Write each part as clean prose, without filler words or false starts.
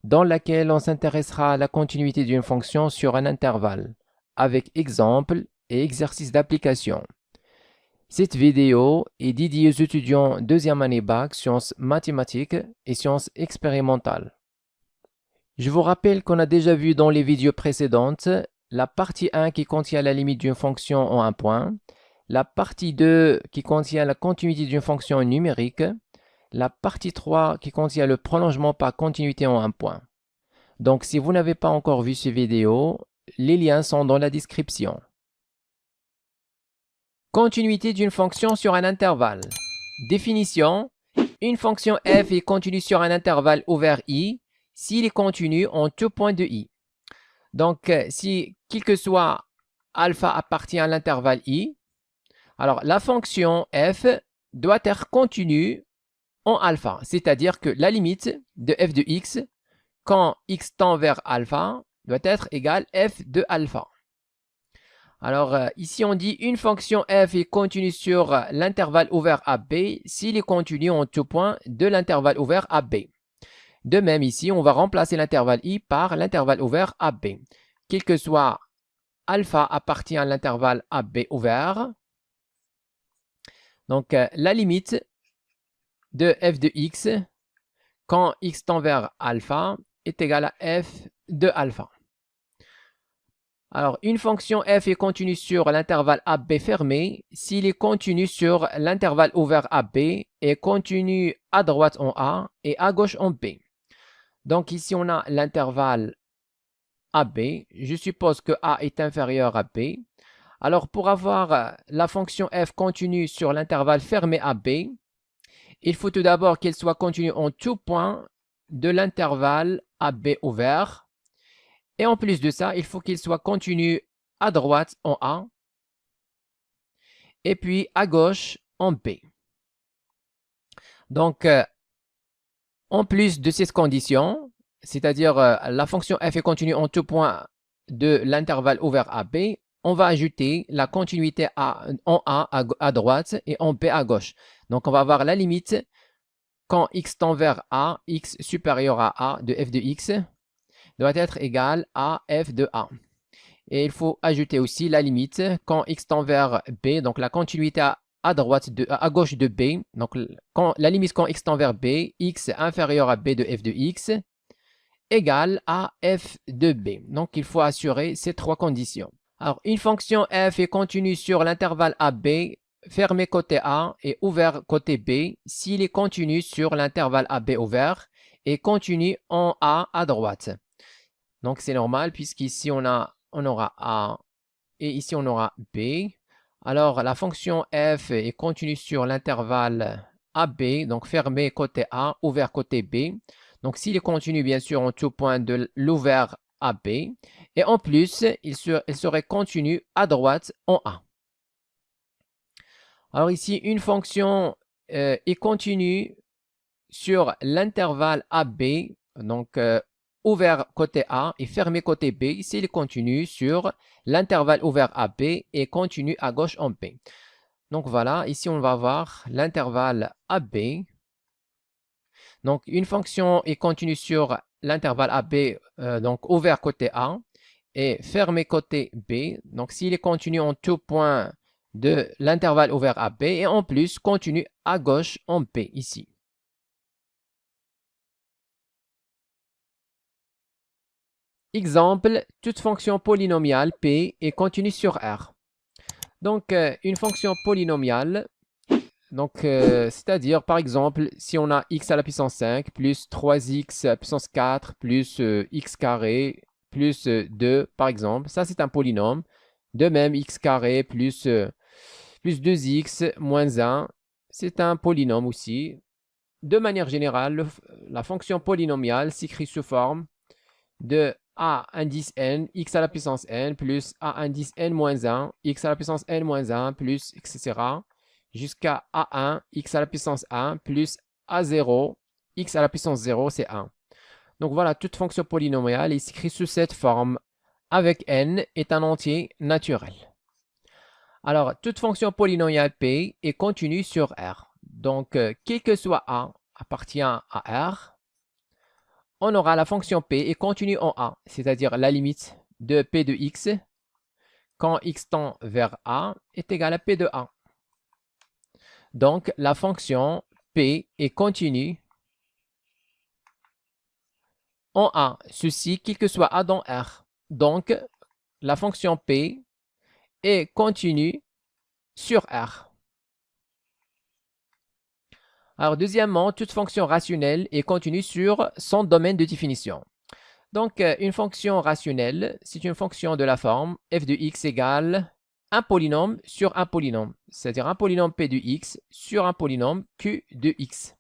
dans laquelle on s'intéressera à la continuité d'une fonction sur un intervalle, avec exemples et exercices d'application. Cette vidéo est dédiée aux étudiants deuxième année bac, sciences mathématiques et sciences expérimentales. Je vous rappelle qu'on a déjà vu dans les vidéos précédentes la partie 1 qui contient la limite d'une fonction en un point, la partie 2 qui contient la continuité d'une fonction numérique, la partie 3 qui contient le prolongement par continuité en un point. Donc si vous n'avez pas encore vu ces vidéos, les liens sont dans la description. Continuité d'une fonction sur un intervalle. Définition. Une fonction f est continue sur un intervalle ouvert i s'il est continu en tout point de i. Donc, si quel que soit alpha appartient à l'intervalle i, alors la fonction f doit être continue en alpha, c'est-à-dire que la limite de f de x quand x tend vers alpha doit être égale f de alpha. Alors ici on dit une fonction f est continue sur l'intervalle ouvert AB s'il est continu en tout point de l'intervalle ouvert AB. De même ici on va remplacer l'intervalle i par l'intervalle ouvert AB. Quel que soit alpha appartient à l'intervalle AB ouvert. Donc la limite de f de x quand x tend vers alpha est égale à f de alpha. Alors, une fonction f est continue sur l'intervalle AB fermé s'il est continu sur l'intervalle ouvert AB et continu à droite en A et à gauche en B. Donc ici, on a l'intervalle AB. Je suppose que A est inférieur à B. Alors, pour avoir la fonction f continue sur l'intervalle fermé AB, il faut tout d'abord qu'elle soit continue en tout point de l'intervalle AB ouvert. Et en plus de ça, il faut qu'il soit continu à droite en A et puis à gauche en B. Donc, en plus de ces conditions, c'est-à-dire la fonction f est continue en tout point de l'intervalle ouvert AB, on va ajouter la continuité en A à droite et en B à gauche. Donc, on va avoir la limite quand x tend vers A, x supérieur à A de f de x doit être égal à f de A. Et il faut ajouter aussi la limite quand x tend vers B, donc la continuité à gauche de B, donc la limite quand x tend vers B, x inférieur à B de f de x, égale à f de B. Donc il faut assurer ces trois conditions. Alors une fonction f est continue sur l'intervalle AB, fermé côté A et ouvert côté B, s'il est continu sur l'intervalle AB ouvert et continu en A à droite. Donc c'est normal puisqu'ici on aura A et ici on aura B. Alors la fonction f est continue sur l'intervalle AB, donc fermé côté A, ouvert côté B. Donc s'il est continu bien sûr en tout point de l'ouvert AB. Et en plus, il serait continu à droite en A. Alors ici, une fonction est continue sur l'intervalle AB, donc ouvert côté A et fermé côté B s'il est continu sur l'intervalle ouvert AB et continu à gauche en B. Donc voilà, ici on va voir l'intervalle AB. Donc une fonction est continue sur l'intervalle AB, donc ouvert côté A et fermé côté B. Donc s'il est continu en tout point de l'intervalle ouvert AB et en plus continu à gauche en B ici. Exemple, toute fonction polynomiale P est continue sur R. Donc, une fonction polynomiale, c'est-à-dire, par exemple, si on a x à la puissance 5 plus 3x à la puissance 4 plus x carré plus 2, par exemple, ça c'est un polynôme. De même, x carré plus 2x moins 1, c'est un polynôme aussi. De manière générale, la fonction polynomiale s'écrit sous forme de a indice n, x à la puissance n, plus a indice n moins 1, x à la puissance n moins 1, plus, etc. jusqu'à a1, x à la puissance 1, plus a0, x à la puissance 0, c'est 1. Donc voilà, toute fonction polynomiale est écrite sous cette forme avec n est un entier naturel. Alors, toute fonction polynomiale p est continue sur R. Donc, quel que soit a appartient à R. on aura la fonction p est continue en a, c'est-à-dire la limite de p de x quand x tend vers a est égale à p de a. Donc, la fonction p est continue en a, ceci quel que soit a dans R. Donc, la fonction p est continue sur R. Alors, deuxièmement, toute fonction rationnelle est continue sur son domaine de définition. Donc, une fonction rationnelle, c'est une fonction de la forme f de x égale un polynôme sur un polynôme, c'est-à-dire un polynôme p de x sur un polynôme q de x.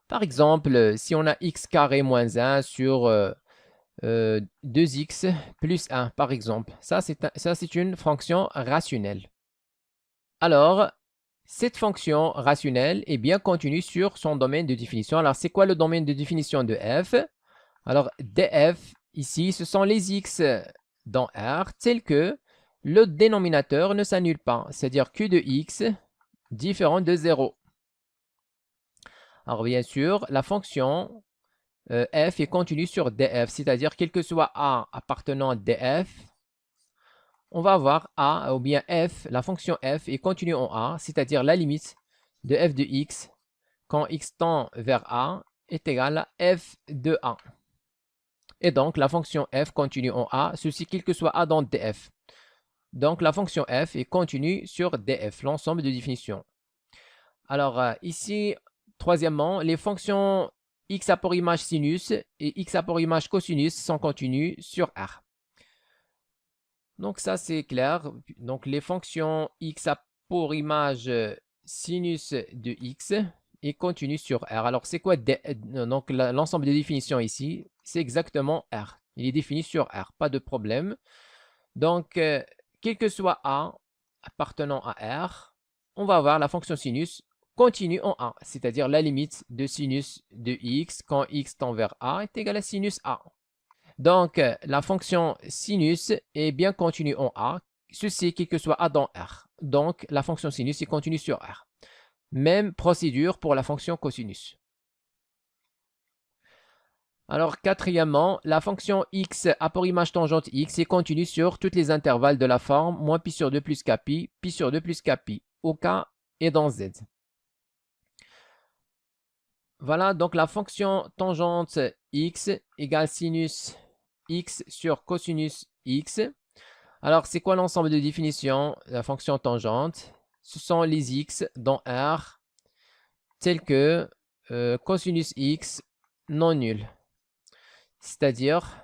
Par exemple, si on a x carré moins 1 sur 2x plus 1, par exemple, ça c'est une fonction rationnelle. Alors, cette fonction rationnelle est bien contenue sur son domaine de définition. Alors, c'est quoi le domaine de définition de f? Alors, df, ici, ce sont les x dans R, tels que le dénominateur ne s'annule pas, c'est-à-dire q de x différent de 0. Alors, bien sûr, la fonction f est continue sur df, c'est-à-dire quel que soit a appartenant à df, on va avoir a, ou bien f, la fonction f est continue en a, c'est-à-dire la limite de f de x quand x tend vers a est égale à f de a. Et donc, la fonction f continue en a, ceci quel que soit a dans df. Donc, la fonction f est continue sur df, l'ensemble de définition. Alors, ici, troisièmement, les fonctions x a pour image sinus et x a pour image cosinus sont continues sur R. Donc, ça, c'est clair. Donc, les fonctions x a pour image sinus de x est continue sur R. Alors, c'est quoi donc l'ensemble de définitions ici? C'est exactement R. Il est défini sur R, pas de problème. Donc, quel que soit A appartenant à R, on va avoir la fonction sinus continue en A, c'est-à-dire la limite de sinus de x quand x tend vers A est égale à sinus A. Donc, la fonction sinus est bien continue en A, ceci quel que soit A dans R. Donc, la fonction sinus est continue sur R. Même procédure pour la fonction cosinus. Alors, quatrièmement, la fonction x a pour image tangente x est continue sur tous les intervalles de la forme moins pi sur 2 plus kpi, pi sur 2 plus kpi, au k et dans z. Voilà, donc la fonction tangente x égale sinus x sur cosinus x. Alors, c'est quoi l'ensemble de définition de la fonction tangente? Ce sont les x dans R, tels que cosinus x non nul. C'est-à-dire,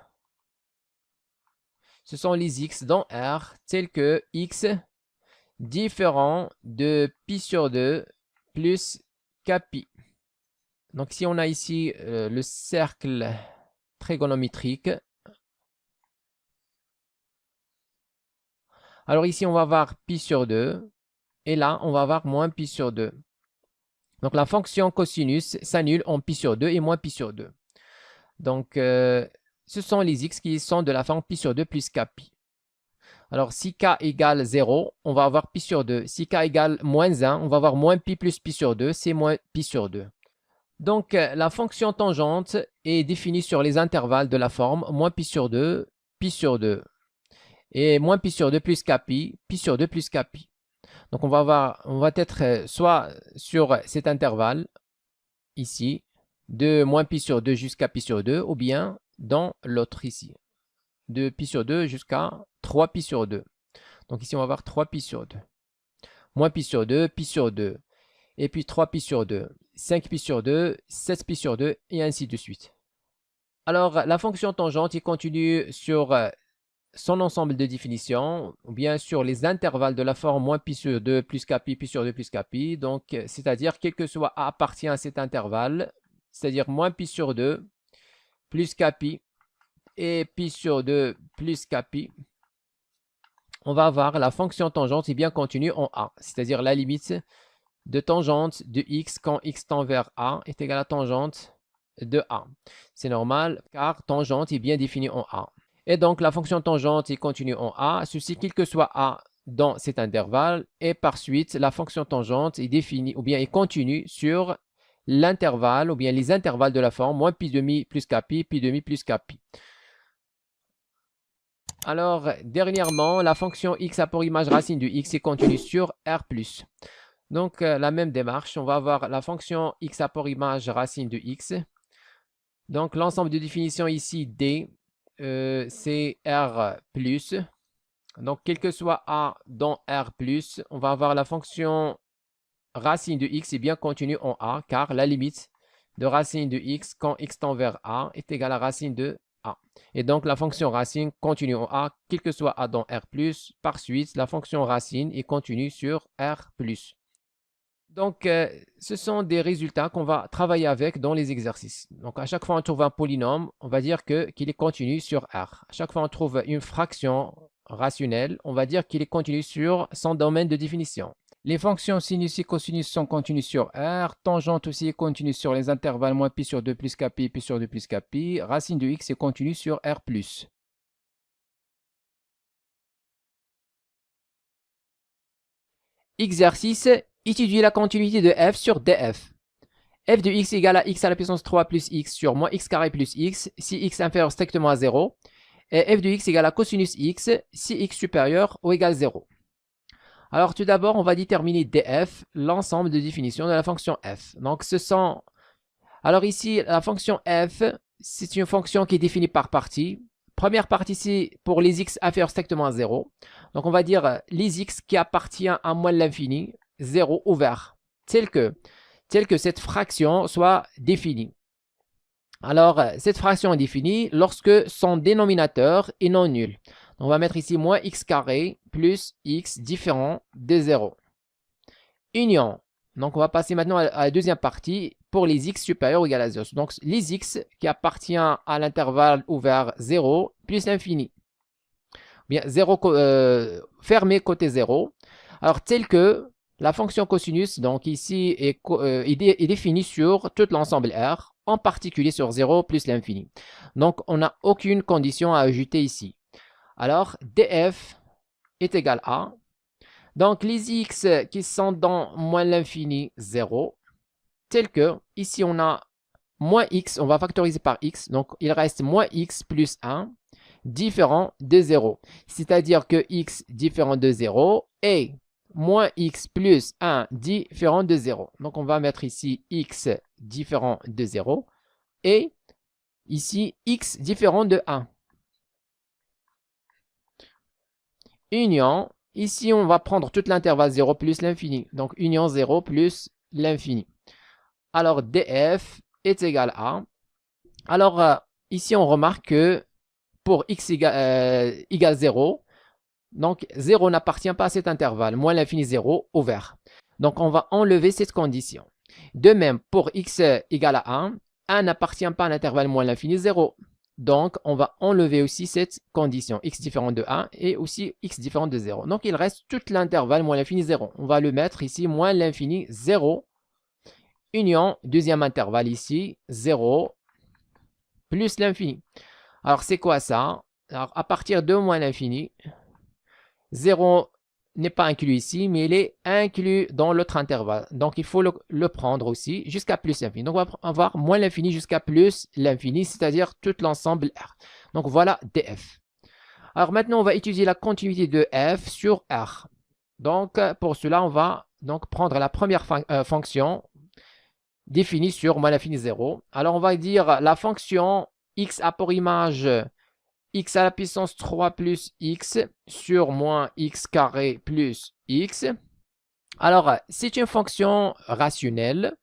ce sont les x dans R, tels que x différent de pi sur 2 plus kpi. Donc, si on a ici le cercle trigonométrique, alors ici, on va avoir pi sur 2, et là, on va avoir moins pi sur 2. Donc, la fonction cosinus s'annule en pi sur 2 et moins pi sur 2. Donc, ce sont les x qui sont de la forme pi sur 2 plus kpi. Alors, si k égale 0, on va avoir pi sur 2. Si k égale moins 1, on va avoir moins pi plus pi sur 2, c'est moins pi sur 2. Donc, la fonction tangente est définie sur les intervalles de la forme moins pi sur 2, pi sur 2. Et moins pi sur 2 plus kpi, pi sur 2 plus kpi. Donc, on va être soit sur cet intervalle, ici, de moins pi sur 2 jusqu'à pi sur 2, ou bien dans l'autre ici, de pi sur 2 jusqu'à 3 pi sur 2. Donc, ici, on va avoir 3 pi sur 2. Moins pi sur 2, pi sur 2. Et puis 3 pi sur 2, 5 pi sur 2, 7 pi sur 2, et ainsi de suite. Alors, la fonction tangente est continue sur son ensemble de définitions, ou bien sur les intervalles de la forme moins pi sur 2 plus kpi, pi sur 2 plus kpi. Donc, c'est-à-dire, quel que soit A appartient à cet intervalle, c'est-à-dire moins pi sur 2 plus kpi et pi sur 2 plus kpi, on va avoir la fonction tangente est bien continue en A, c'est-à-dire la limite de tangente de x quand x tend vers A est égale à tangente de A. C'est normal car tangente est bien définie en A. Et donc la fonction tangente est continue en A, ceci quel que soit A dans cet intervalle. Et par suite, la fonction tangente est définie ou bien est continue sur l'intervalle ou bien les intervalles de la forme moins pi demi plus kpi, pi demi plus kpi. Alors, dernièrement, la fonction x a pour image racine de x est contenue sur R+. Donc, la même démarche, on va avoir la fonction x a pour image racine de x. Donc, l'ensemble de définitions ici, D, c'est R+. Donc, quel que soit A dans R+, on va avoir la fonction racine de x est bien contenue en A, car la limite de racine de x quand x tend vers A est égale à racine de A. Et donc, la fonction racine continue en A, quel que soit A dans R+. Par suite, la fonction racine est continue sur R+. Donc, ce sont des résultats qu'on va travailler avec dans les exercices. Donc, à chaque fois on trouve un polynôme, on va dire qu'il est continu sur R. À chaque fois on trouve une fraction rationnelle, on va dire qu'il est continu sur son domaine de définition. Les fonctions sinus et cosinus sont continues sur R. Tangente aussi est continue sur les intervalles moins pi sur 2 plus kpi, pi sur 2 plus kpi. Racine de x est continue sur R+. Exercice, étudier la continuité de f sur df. F de x égale à x à la puissance 3 plus x sur moins x carré plus x, si x inférieur strictement à 0. Et f de x égale à cosinus x, si x supérieur ou égal à 0. Alors, tout d'abord, on va déterminer df, l'ensemble de définitions de la fonction f. Donc, ce sont... Alors ici, la fonction f, c'est une fonction qui est définie par partie. Première partie, c'est pour les x inférieurs strictement à 0. Donc, on va dire les x qui appartiennent à moins l'infini, 0 ouvert, tel que cette fraction soit définie. Alors, cette fraction est définie lorsque son dénominateur est non nul. On va mettre ici moins x carré plus x différent de 0. Union. Donc, on va passer maintenant à la deuxième partie pour les x supérieurs ou égal à 0. Donc, les x qui appartiennent à l'intervalle ouvert 0 plus l'infini. Bien, 0 fermé côté 0. Alors, tel que la fonction cosinus, donc ici, est définie sur tout l'ensemble R, en particulier sur 0 plus l'infini. Donc, on n'a aucune condition à ajouter ici. Alors, df est égal à... Donc, les x qui sont dans moins l'infini, 0, tel que, ici, on a moins x, on va factoriser par x, donc il reste moins x plus 1, différent de 0. C'est-à-dire que x différent de 0 est moins x plus 1 différent de 0. Donc, on va mettre ici x différent de 0 et ici x différent de 1. Union, ici on va prendre tout l'intervalle 0 plus l'infini. Donc, union 0 plus l'infini. Alors, df est égal à... Alors, ici on remarque que pour x égale 0, donc 0 n'appartient pas à cet intervalle, moins l'infini 0, ouvert. Donc, on va enlever cette condition. De même, pour x égale à 1, 1 n'appartient pas à l'intervalle moins l'infini 0. Donc, on va enlever aussi cette condition, x différent de 1 et aussi x différent de 0. Donc, il reste tout l'intervalle moins l'infini 0. On va le mettre ici, moins l'infini 0, union, deuxième intervalle ici, 0, plus l'infini. Alors, c'est quoi ça? Alors, à partir de moins l'infini, 0 n'est pas inclus ici, mais il est inclus dans l'autre intervalle. Donc, il faut le prendre aussi jusqu'à plus l'infini. Donc, on va avoir moins l'infini jusqu'à plus l'infini, c'est-à-dire tout l'ensemble R. Donc, voilà df. Alors, maintenant, on va étudier la continuité de f sur R. Donc, pour cela, on va donc prendre la première fonction définie sur moins l'infini 0. Alors, on va dire la fonction x a pour image x à la puissance 3 plus x sur moins x carré plus x. Alors, c'est une fonction rationnelle.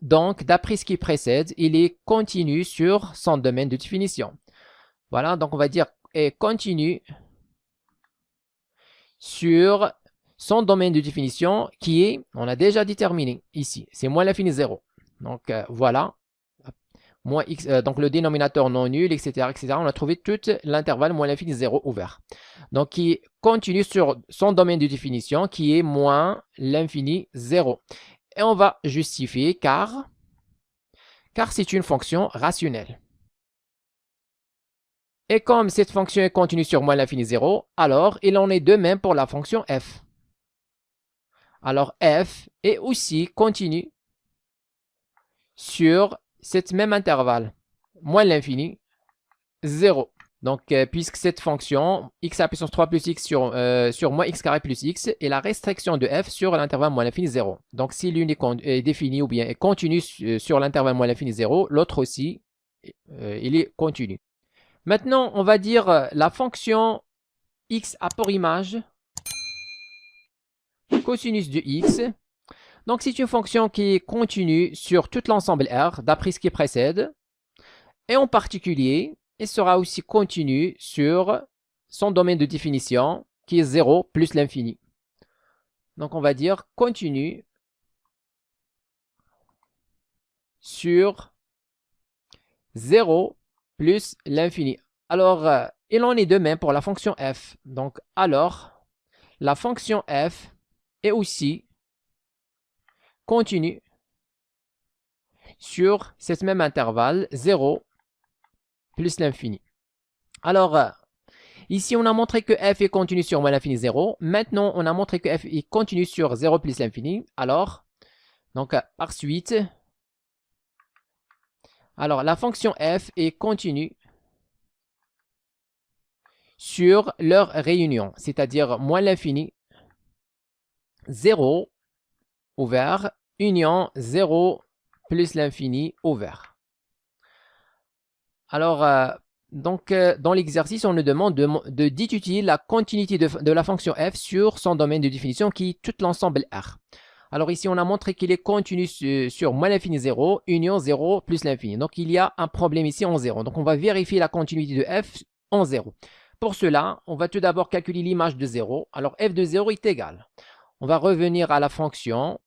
Donc, d'après ce qui précède, il est continu sur son domaine de définition. Voilà, donc on va dire est continu sur son domaine de définition qui est, on a déjà déterminé ici, c'est moins l'infini 0. Donc, voilà. Moins x, donc le dénominateur non nul, etc., etc. On a trouvé tout l'intervalle moins l'infini 0 ouvert. Donc, qui continue sur son domaine de définition, qui est moins l'infini 0. Et on va justifier car c'est une fonction rationnelle. Et comme cette fonction est continue sur moins l'infini 0, alors il en est de même pour la fonction f. Alors, f est aussi continue sur cette même intervalle, moins l'infini, 0. Donc, puisque cette fonction, x à la puissance 3 plus x sur moins x carré plus x, est la restriction de f sur l'intervalle moins l'infini 0. Donc, si l'une est définie ou bien est continue sur l'intervalle moins l'infini 0, l'autre aussi, il est continu. Maintenant, on va dire la fonction x a pour image cosinus de x. Donc, c'est une fonction qui est continue sur tout l'ensemble R, d'après ce qui précède. Et en particulier, elle sera aussi continue sur son domaine de définition, qui est 0 plus l'infini. Donc, on va dire continue sur 0 plus l'infini. Alors, il en est de même pour la fonction f. Donc, alors, la fonction f est aussi continue sur cette même intervalle, 0 plus l'infini. Alors, ici, on a montré que f est continu sur moins l'infini 0. Maintenant, on a montré que f est continu sur 0 plus l'infini. Alors, donc, par suite, alors, la fonction f est continue sur leur réunion, c'est-à-dire moins l'infini, 0 ouvert, union 0 plus l'infini ouvert. Alors, dans l'exercice, on nous demande d'étudier la continuité de la fonction f sur son domaine de définition qui est tout l'ensemble R. Alors ici, on a montré qu'il est continu sur moins l'infini 0, union 0 plus l'infini. Donc, il y a un problème ici en 0. Donc, on va vérifier la continuité de f en 0. Pour cela, on va tout d'abord calculer l'image de 0. Alors, f de 0 est égal. On va revenir à la fonction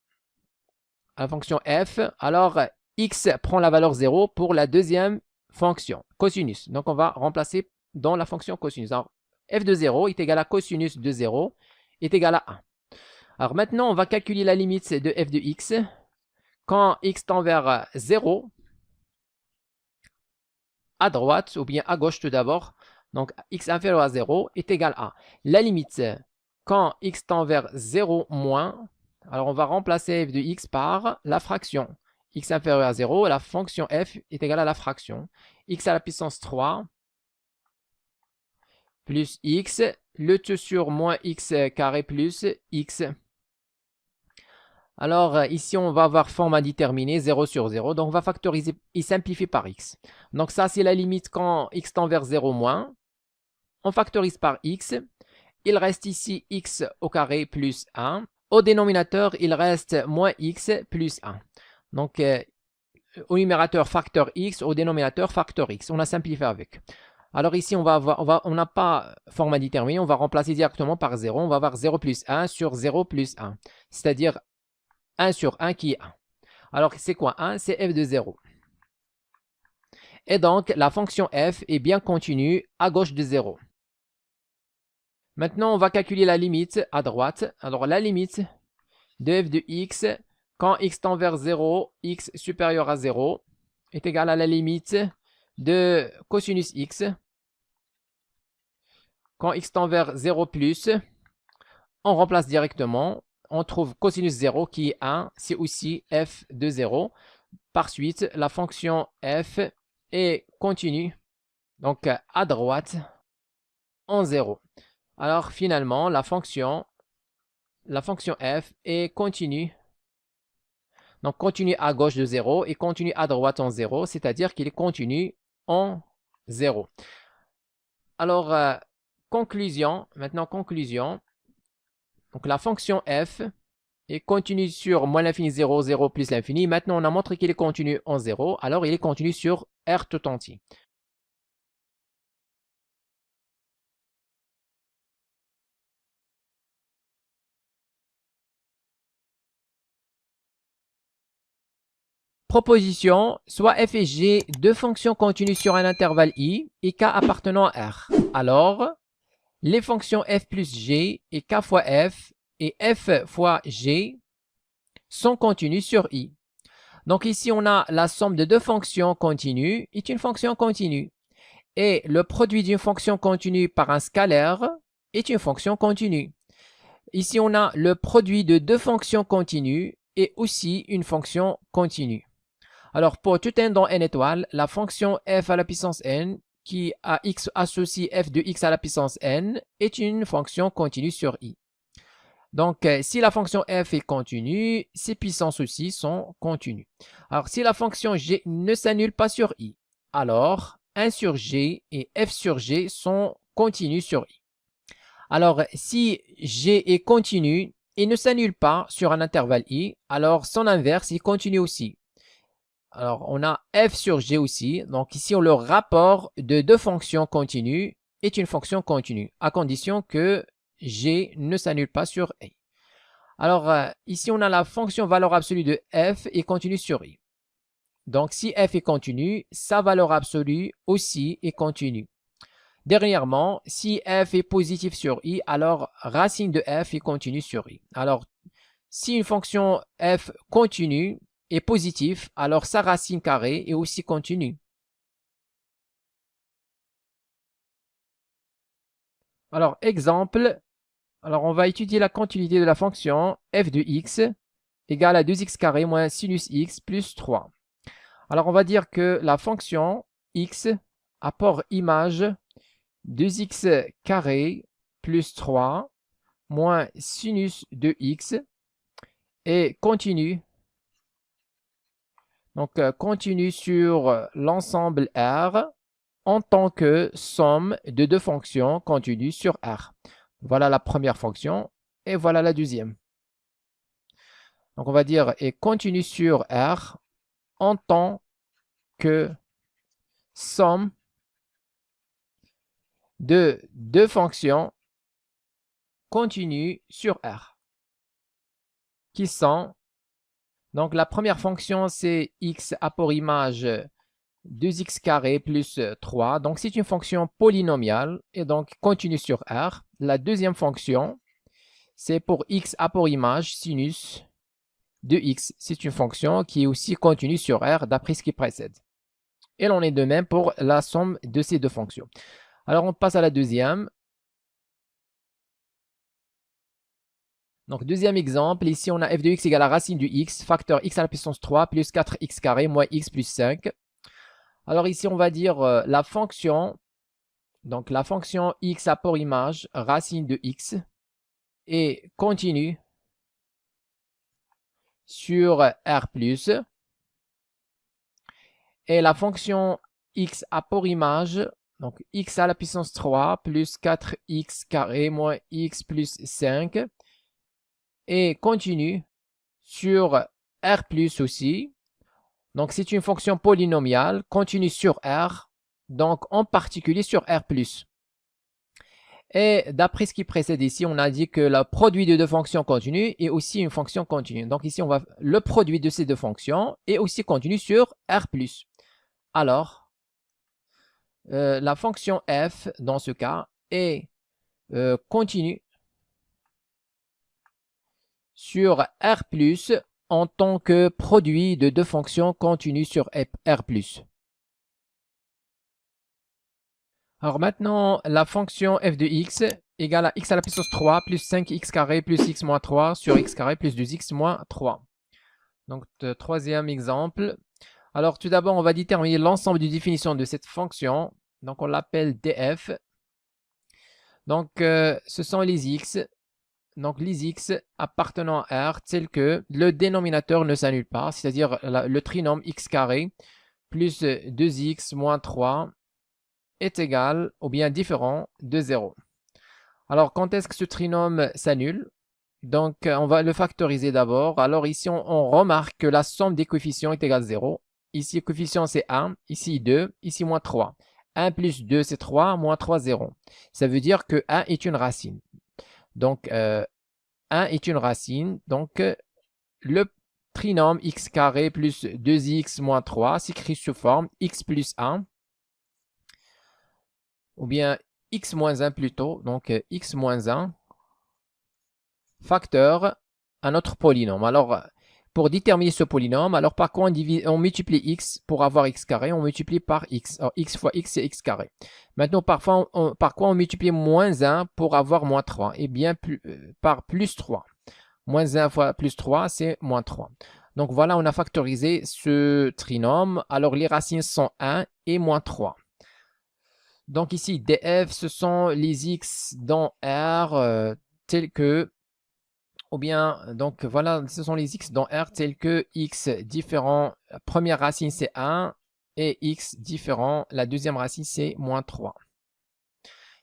f. Alors, x prend la valeur 0 pour la deuxième fonction, cosinus. Donc, on va remplacer dans la fonction cosinus. Alors, f de 0 est égal à cosinus de 0 est égal à 1. Alors, maintenant, on va calculer la limite de f de x quand x tend vers 0 à droite ou bien à gauche tout d'abord. Donc, x inférieur à 0 est égal à la limite quand x tend vers 0 moins. Alors, on va remplacer f de x par la fraction. X inférieur à 0, la fonction f est égale à la fraction. X à la puissance 3 plus x, le tout sur moins x carré plus x. Alors, ici, on va avoir forme indéterminée, 0 sur 0. Donc, on va factoriser et simplifier par x. Donc, ça, c'est la limite quand x tend vers 0 moins. On factorise par x. Il reste ici x au carré plus 1. Au dénominateur, il reste moins x plus 1. Donc, au numérateur, facteur x. Au dénominateur, facteur x. On a simplifié avec. Alors ici, on n'a pas forme indéterminée. On va remplacer directement par 0. On va avoir 0 plus 1 sur 0 plus 1. C'est-à-dire 1 sur 1 qui est 1. Alors, c'est quoi 1? C'est f de 0. Et donc, la fonction f est bien continue à gauche de 0. Maintenant, on va calculer la limite à droite. Alors, la limite de f de x, quand x tend vers 0, x supérieur à 0, est égal à la limite de cosinus x. Quand x tend vers 0 plus, on remplace directement. On trouve cosinus 0 qui est 1, c'est aussi f de 0. Par suite, la fonction f est continue, donc à droite, en 0. Alors finalement, la fonction f est continue, donc continue à gauche de 0 et continue à droite en 0, c'est-à-dire qu'il est continu en 0. Alors, conclusion, maintenant conclusion. Donc la fonction f est continue sur moins l'infini 0, 0 plus l'infini. Maintenant, on a montré qu'il est continu en 0, alors il est continu sur R tout entier. Proposition, soit f et g, deux fonctions continues sur un intervalle i et k appartenant à R. Alors, les fonctions f plus g et k fois f et f fois g sont continues sur i. Donc ici, on a la somme de deux fonctions continues est une fonction continue. Et le produit d'une fonction continue par un scalaire est une fonction continue. Ici, on a le produit de deux fonctions continues et aussi une fonction continue. Alors, pour tout n dans n étoiles, la fonction f à la puissance n qui a x associe f de x à la puissance n est une fonction continue sur i. Donc, si la fonction f est continue, ses puissances aussi sont continues. Alors, si la fonction g ne s'annule pas sur i, alors 1 sur g et f sur g sont continus sur i. Alors, si g est continu et ne s'annule pas sur un intervalle i, alors son inverse est continu aussi. Alors, on a f sur g aussi. Donc, ici, le rapport de deux fonctions continues est une fonction continue, à condition que g ne s'annule pas sur i. Alors, ici, on a la fonction valeur absolue de f est continue sur i. Donc, si f est continue, sa valeur absolue aussi est continue. Dernièrement, si f est positif sur i, alors racine de f est continue sur i. Alors, si une fonction f continue est positive, alors sa racine carrée est aussi continue. Alors, exemple, alors on va étudier la continuité de la fonction f de x égale à 2x carré moins sinus x plus 3. Alors, on va dire que la fonction x apport image 2x carré plus 3 moins sinus de x est continue. Donc, continue sur l'ensemble R en tant que somme de deux fonctions continues sur R. Voilà la première fonction et voilà la deuxième. Donc, on va dire est continue sur R en tant que somme de deux fonctions continues sur R qui sont, donc la première fonction c'est x apport image 2x carré plus 3, donc c'est une fonction polynomiale et donc continue sur R. La deuxième fonction c'est pour x apport image sinus de x, c'est une fonction qui est aussi continue sur R d'après ce qui précède. Et l'on est de même pour la somme de ces deux fonctions. Alors, on passe à la deuxième. Donc, deuxième exemple, ici, on a f de x égale à racine du x, facteur x à la puissance 3 plus 4x carré moins x plus 5. Alors, ici, on va dire la fonction, donc la fonction x apport image, racine de x, est continue sur R+. Et la fonction x apport image, donc x à la puissance 3 plus 4x carré moins x plus 5 est continue sur R plus aussi. Donc, c'est une fonction polynomiale continue sur R, donc en particulier sur R plus. Et d'après ce qui précède ici, on a dit que le produit de deux fonctions continues est aussi une fonction continue. Donc ici, le produit de ces deux fonctions est aussi continu sur R plus. Alors, la fonction f, dans ce cas, est continue sur R plus en tant que produit de deux fonctions continues sur R plus. Alors maintenant, la fonction f de x égale à x à la puissance 3 plus 5x carré plus x moins 3 sur x carré plus 2x moins 3. Donc, troisième exemple. Alors, tout d'abord, on va déterminer l'ensemble de définitions de cette fonction. Donc, on l'appelle df. Donc, ce sont les x. Donc, les x appartenant à R tels que le dénominateur ne s'annule pas, c'est-à-dire le trinôme x carré plus 2x moins 3 est égal ou bien différent de 0. Alors, quand est-ce que ce trinôme s'annule? Donc, on va le factoriser d'abord. Alors, ici, on remarque que la somme des coefficients est égale à 0. Ici, le coefficient, c'est 1. Ici, 2. Ici, moins 3. 1 plus 2, c'est 3. Moins 3, 0. Ça veut dire que 1 est une racine. Donc, 1 est une racine. Donc, le trinôme x carré plus 2x moins 3 s'écrit sous forme x plus 1. Ou bien x moins 1 plutôt. Donc, x moins 1 facteur un autre polynôme. Alors, pour déterminer ce polynôme, alors par quoi on multiplie x pour avoir x carré, on multiplie par x. Alors, x fois x, c'est x carré. Maintenant, par quoi on multiplie moins 1 pour avoir moins 3? Eh bien, par plus 3. Moins 1 fois plus 3, c'est moins 3. Donc voilà, on a factorisé ce trinôme. Alors les racines sont 1 et moins 3. Donc ici, df, ce sont les x dans R tels que, ou bien, donc voilà, ce sont les x dans R tels que x différent, la première racine c'est 1 et x différent, la deuxième racine c'est moins 3.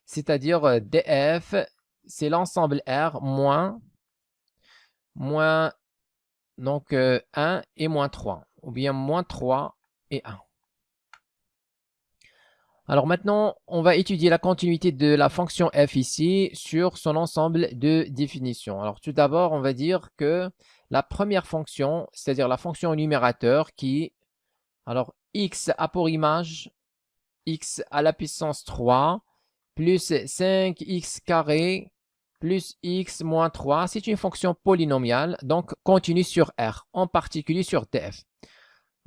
C'est-à-dire df, c'est l'ensemble R moins donc 1 et moins 3, ou bien moins 3 et 1. Alors maintenant, on va étudier la continuité de la fonction f ici sur son ensemble de définitions. Alors tout d'abord, on va dire que la première fonction, c'est-à-dire la fonction au numérateur qui, alors x a pour image x à la puissance 3 plus 5x carré plus x moins 3, c'est une fonction polynomiale, donc continue sur R, en particulier sur df.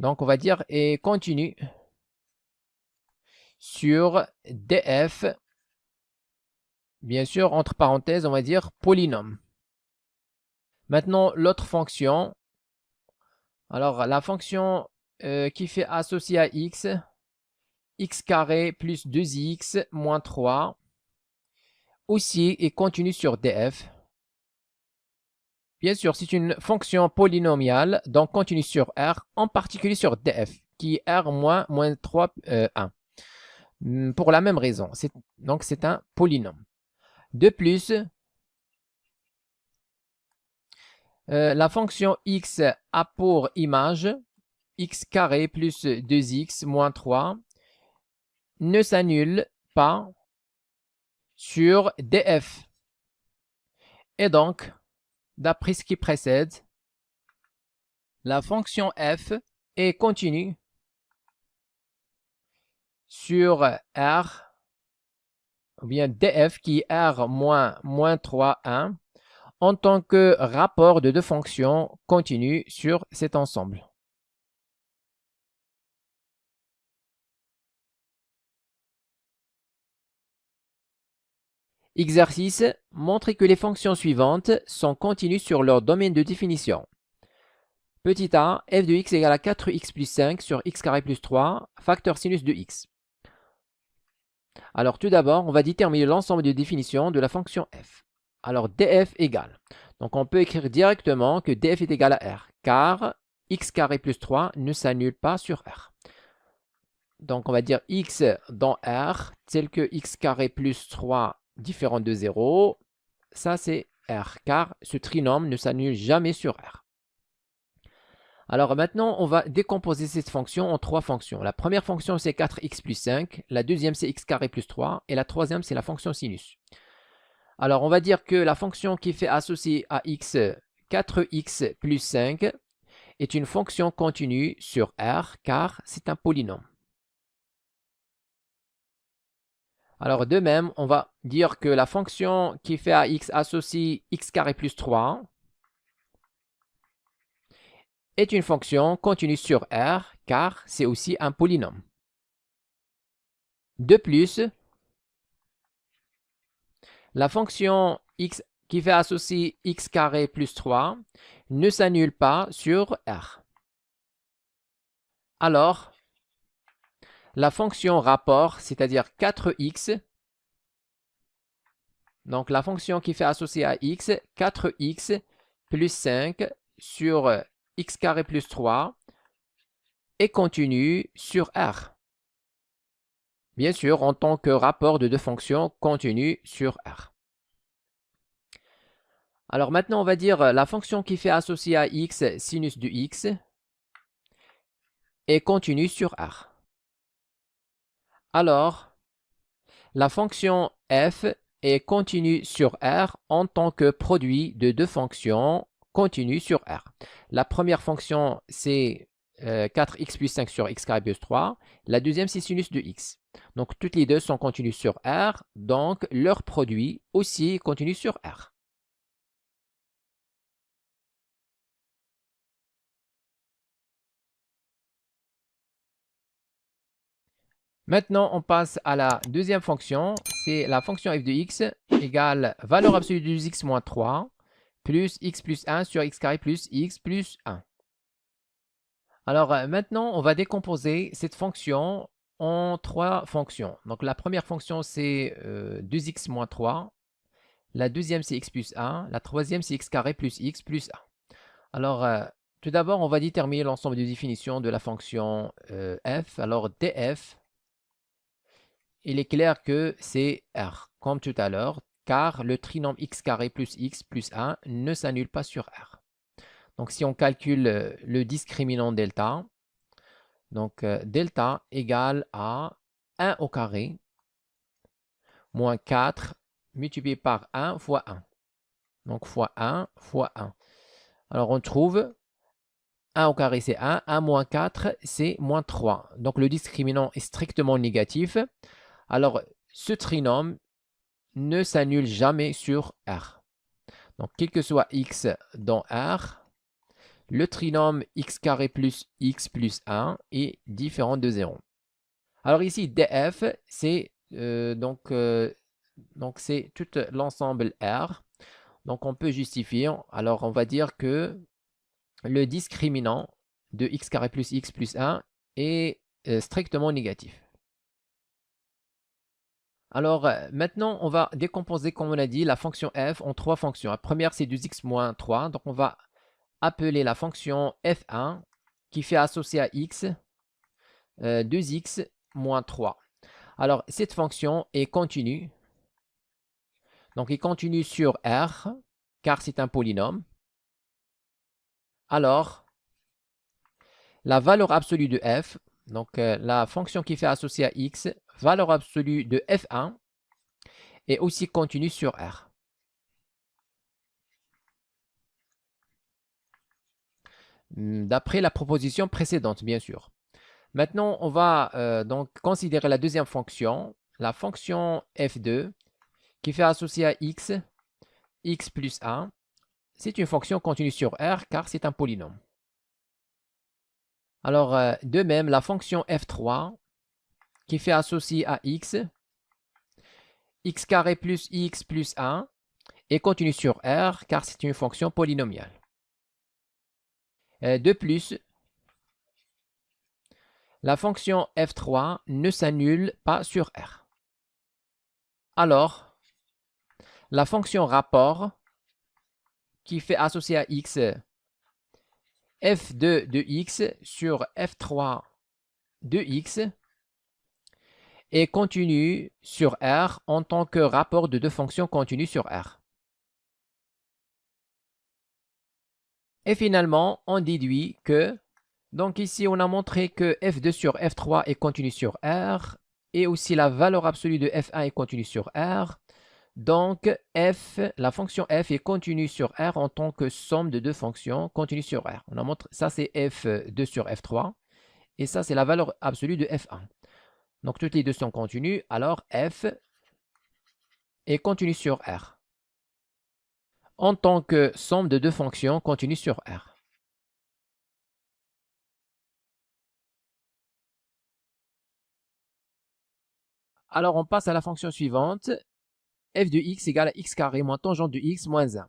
Donc on va dire et continue sur df, bien sûr, entre parenthèses, on va dire polynôme. Maintenant, l'autre fonction, alors la fonction qui fait associer à x, x carré plus 2x moins 3, aussi est continue sur df. Bien sûr, c'est une fonction polynomiale, donc continue sur R, en particulier sur df, qui est R moins 3, 1. Pour la même raison, donc c'est un polynôme. De plus, la fonction x a pour image x carré plus 2x moins 3 ne s'annule pas sur df. Et donc, d'après ce qui précède, la fonction f est continue sur R, ou bien df qui est R moins 3, 1, en tant que rapport de deux fonctions continues sur cet ensemble. Exercice, montrez que les fonctions suivantes sont continues sur leur domaine de définition. Petit a, f de x égale à 4x plus 5 sur x carré plus 3, facteur sinus de x. Alors tout d'abord, on va déterminer l'ensemble de définition de la fonction f. Alors df égale. Donc on peut écrire directement que df est égal à r, car x carré plus 3 ne s'annule pas sur r. Donc on va dire x dans r, tel que x carré plus 3 différent de 0. Ça c'est r, car ce trinôme ne s'annule jamais sur r. Alors maintenant, on va décomposer cette fonction en trois fonctions. La première fonction, c'est 4x plus 5. La deuxième, c'est x carré plus 3. Et la troisième, c'est la fonction sinus. Alors, on va dire que la fonction qui fait associer à x 4x plus 5 est une fonction continue sur R, car c'est un polynôme. Alors, de même, on va dire que la fonction qui fait à x associer x carré plus 3 est une fonction continue sur R, car c'est aussi un polynôme. De plus, la fonction x qui fait associer x carré plus 3 ne s'annule pas sur R. Alors, la fonction rapport, c'est-à-dire 4x, donc la fonction qui fait associer à x, 4x plus 5 sur x carré plus 3 est continue sur R. Bien sûr, en tant que rapport de deux fonctions continues sur R. Alors maintenant, on va dire la fonction qui fait associer à x sinus de x est continue sur R. Alors, la fonction f est continue sur R en tant que produit de deux fonctions continues sur R. La première fonction, c'est 4x plus 5 sur x carré plus 3. La deuxième, c'est sinus de x. Donc, toutes les deux sont continues sur R. Donc, leur produit aussi continue sur R. Maintenant, on passe à la deuxième fonction. C'est la fonction f de x égale valeur absolue de x moins 3 plus x plus 1 sur x carré plus x plus 1. Alors maintenant, on va décomposer cette fonction en trois fonctions. Donc la première fonction, c'est 2x moins 3. La deuxième, c'est x plus 1. La troisième, c'est x carré plus x plus 1. Alors, tout d'abord, on va déterminer l'ensemble de définitions de la fonction f. Alors, df, il est clair que c'est r, comme tout à l'heure, car le trinôme x carré plus x plus 1 ne s'annule pas sur r. Donc, si on calcule le discriminant delta, donc delta égale à 1 au carré moins 4 multiplié par 1 fois 1. Donc, fois 1 fois 1. Alors, on trouve 1 au carré, c'est 1. 1 moins 4, c'est moins 3. Donc, le discriminant est strictement négatif. Alors, ce trinôme ne s'annule jamais sur R. Donc, quel que soit x dans R, le trinôme x carré plus x plus 1 est différent de 0. Alors ici, df, c'est c'est tout l'ensemble R. Donc, on peut justifier. Alors, on va dire que le discriminant de x carré plus x plus 1 est strictement négatif. Alors maintenant, on va décomposer, comme on a dit, la fonction f en trois fonctions. La première, c'est 2x moins 3. Donc on va appeler la fonction f1 qui fait associer à x 2x moins 3. Alors cette fonction est continue. Donc il continue sur R, car c'est un polynôme. Alors, la valeur absolue de f, donc la fonction qui fait associer à x, valeur absolue de f1, est aussi continue sur R. D'après la proposition précédente, bien sûr. Maintenant, on va donc considérer la deuxième fonction, la fonction f2, qui fait associer à x, x plus 1. C'est une fonction continue sur R, car c'est un polynôme. Alors, de même, la fonction f3, qui fait associer à x, x carré plus x plus 1, est continue sur R, car c'est une fonction polynomiale. De plus, la fonction f3 ne s'annule pas sur R. Alors, la fonction rapport qui fait associer à x f2 de x sur f3 de x est continue sur R en tant que rapport de deux fonctions continues sur R. Et finalement, on déduit que, donc ici on a montré que f2 sur f3 est continue sur R et aussi la valeur absolue de f1 est continue sur R. Donc, la fonction f est continue sur R en tant que somme de deux fonctions continues sur R. On a montré, ça c'est f2 sur f3, et ça c'est la valeur absolue de f1. Donc, toutes les deux sont continues, alors f est continue sur R en tant que somme de deux fonctions continues sur R. Alors, on passe à la fonction suivante, f de x égale à x carré moins tangente de x moins 1.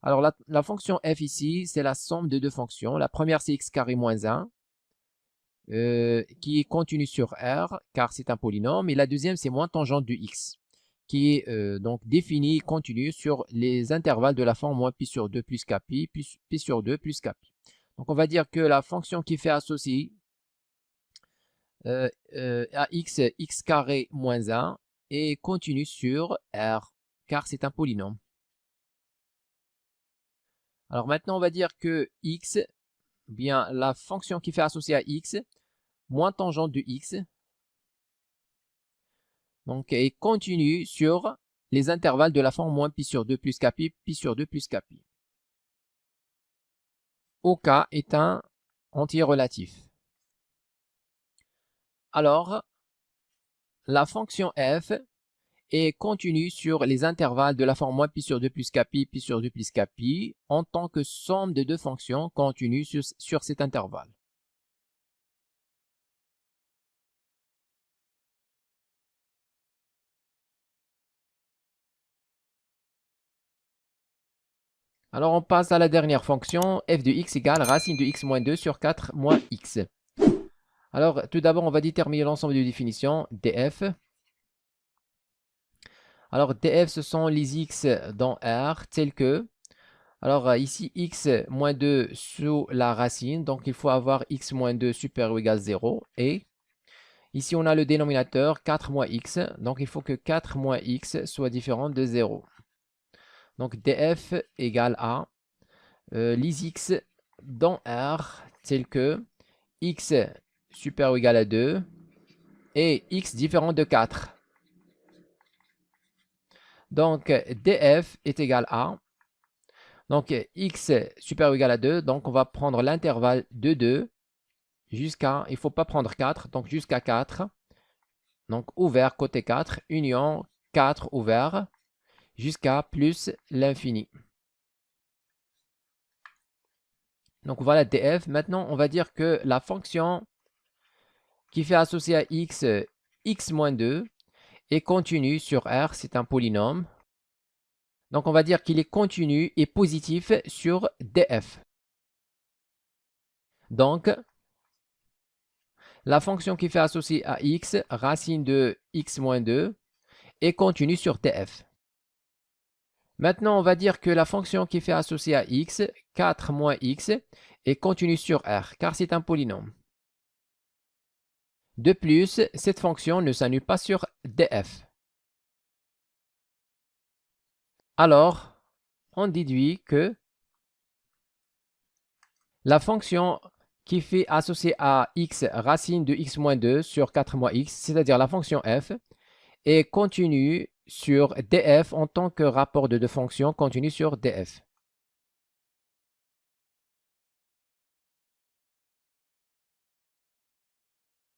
Alors, la fonction f ici, c'est la somme de deux fonctions. La première, c'est x carré moins 1. Qui est continue sur R, car c'est un polynôme. Et la deuxième, c'est moins tangente de x, qui est donc définie continue sur les intervalles de la forme moins pi sur 2 plus kpi, pi sur 2 plus kpi. Donc, on va dire que la fonction qui fait associer à x, x carré moins 1 est continue sur R, car c'est un polynôme. Alors maintenant, on va dire que x, bien la fonction qui fait associer à x, moins tangente de x, donc est continue sur les intervalles de la forme moins pi sur 2 plus kpi, pi sur 2 plus kpi. OK est un entier relatif. Alors, la fonction f est continue sur les intervalles de la forme moins pi sur 2 plus kpi, pi sur 2 plus kpi, en tant que somme de deux fonctions continues sur cet intervalle. Alors, on passe à la dernière fonction, f de x égale racine de x moins 2 sur 4 moins x. Alors, tout d'abord, on va déterminer l'ensemble de définitions, df. Alors, df, ce sont les x dans R, tels que... Alors, ici, x moins 2 sous la racine, donc il faut avoir x moins 2 supérieur ou égal à 0. Et ici, on a le dénominateur 4 moins x, donc il faut que 4 moins x soit différent de 0. Donc, df égale à les x dans R, tels que x supérieur ou égal à 2 et x différent de 4. Donc, df est égal à, donc x supérieur ou égal à 2, donc on va prendre l'intervalle de 2 jusqu'à, il ne faut pas prendre 4, donc jusqu'à 4, donc ouvert côté 4, union 4 ouvert, jusqu'à plus l'infini. Donc voilà df. Maintenant, on va dire que la fonction qui fait associer à x, x moins 2, est continue sur R, c'est un polynôme. Donc on va dire qu'il est continu et positif sur df. Donc, la fonction qui fait associer à x, racine de x moins 2, est continue sur df. Maintenant, on va dire que la fonction qui fait associer à x, 4 moins x, est continue sur R, car c'est un polynôme. De plus, cette fonction ne s'annule pas sur df. Alors, on déduit que la fonction qui fait associer à x racine de x moins 2 sur 4 moins x, c'est-à-dire la fonction f, est continue sur df en tant que rapport de deux fonctions continue sur df.